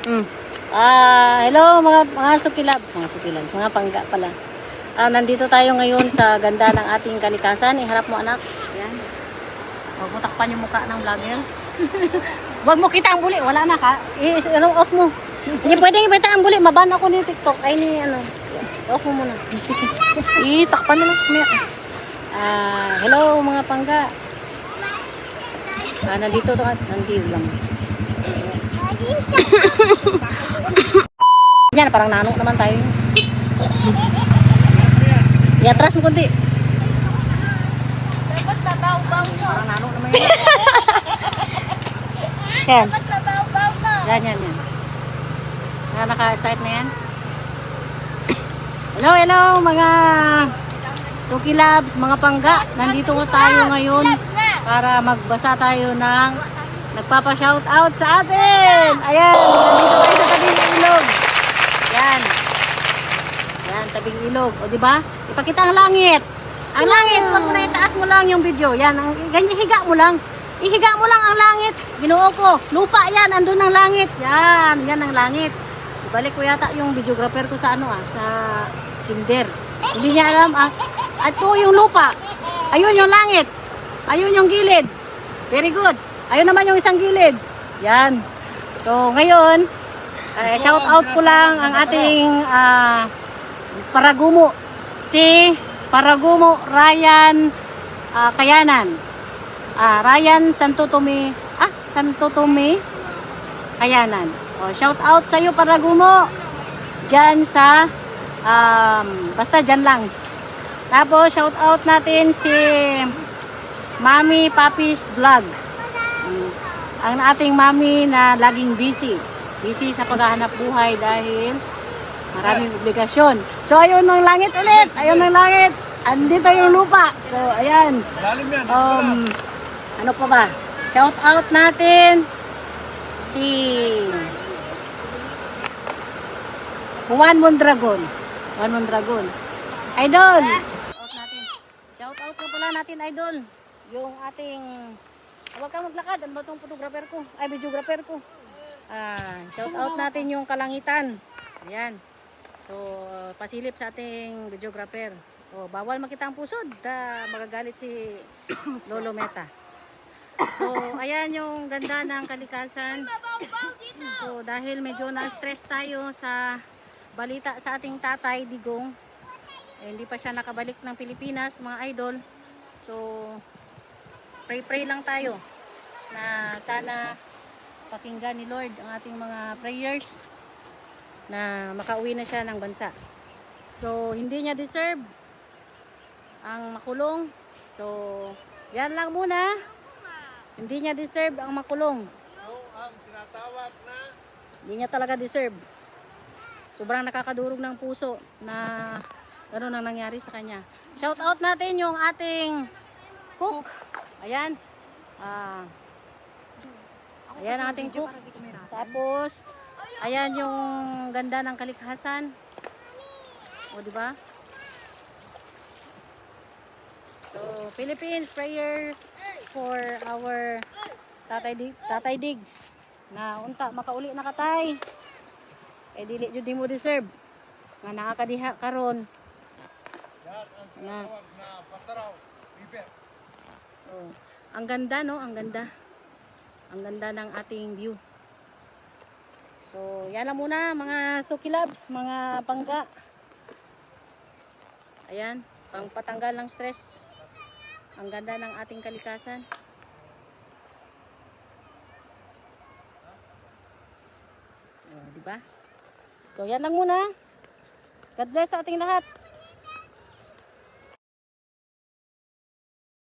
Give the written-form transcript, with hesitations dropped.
Mm. Hello mga sukilabs, mga pangga pala. Nandito tayo ngayon sa ganda ng ating kalikasan. Iharap mo anak. Yan. Huwag mo takpan yung mukha ng vlogger. Huwag mo kita ang buli. Wala na ka. Off mo. Hindi pwede ibita ang buli. Maban ako ni TikTok. Ay ni ano. Off mo muna. Takpan na lang. Hello mga pangga. Nandito to. Nandito lang. Yan, parang nanok naman tayo. Iatras mo kunti. Dapat sa baw-baw mo. Parang nanok naman yun. Yan. Dapat sa baw-baw mo. Yan. Naka-start na yan. Hello mga sukilabs, mga pangga. Nandito tayo ngayon para magbasa tayo ng nagpapa-shoutout sa atin. Ayan, nandito tayo sa tabing ilog. Yan, tabing ilog. O diba? Ipakita ang langit. Ang langit, pag mo na itaas mo lang yung video. Yan, ganyan higa mo lang. Ihiga mo lang ang langit. Binuo ko. Lupa yan, andun ang langit. Yan ang langit. Ibalik ko yata yung videographer ko sa sa kinder. Hindi niya alam. At ito yung lupa. Ayun yung langit. Ayun yung gilid. Very good. Ayun naman yung isang gilid. Yan. So, ngayon, shout out ko lang ang ating Paragumo. Si Paragumo Ryan Kayanan. Ryan Santo Tome Kayanan. Shout out sa iyo Paragumo. Diyan sa basta diyan lang. Tapos shout out natin si Mami Papi's Vlog. Ang ating mami na laging busy sa paghahanap buhay dahil maraming obligasyon. So ayun ang langit ulit. Ayun ang langit. Andito yung lupa. So ayan. Ano pa ba? Shout out natin si Juan Mondragon. Idol. Shout out na pala natin idol. Yung ating huwag ka maglakad. Ano ba itong photographer ko? Ay, videographer ko. Shout out natin yung kalangitan. Ayan. So, pasilip sa ating videographer. Bawal makita ang pusod. Magagalit si Lolo Meta. So, ayan yung ganda ng kalikasan. So, dahil medyo na-stress tayo sa balita sa ating tatay, Digong. Hindi pa siya nakabalik ng Pilipinas, mga idol. So, pray lang tayo na sana pakinggan ni Lord ang ating mga prayers na makauwi na siya ng bansa. So, hindi niya deserve ang makulong. So, yan lang muna. Hindi niya deserve ang makulong. Hindi niya talaga deserve. Sobrang nakakadurog ng puso na gano'n ang nangyari sa kanya. Shout out natin yung ating cook. Ayan. Ayan ang ating cook. Tapos, ayan yung ganda ng kalikhasan. O, diba? So, Philippines, prayers for our Tatay Diggs. Na unta, makauli na katay. Eh, dili jud mo deserve. Nga nakakadiha karon. Na. Ang ganda no, ang ganda. Ang ganda ng ating view. So, yan lang muna mga sukilabs, mga pangga. Ayan, pangpatanggal ng stress. Ang ganda ng ating kalikasan. Diba? So, yan lang muna. God bless sa ating lahat.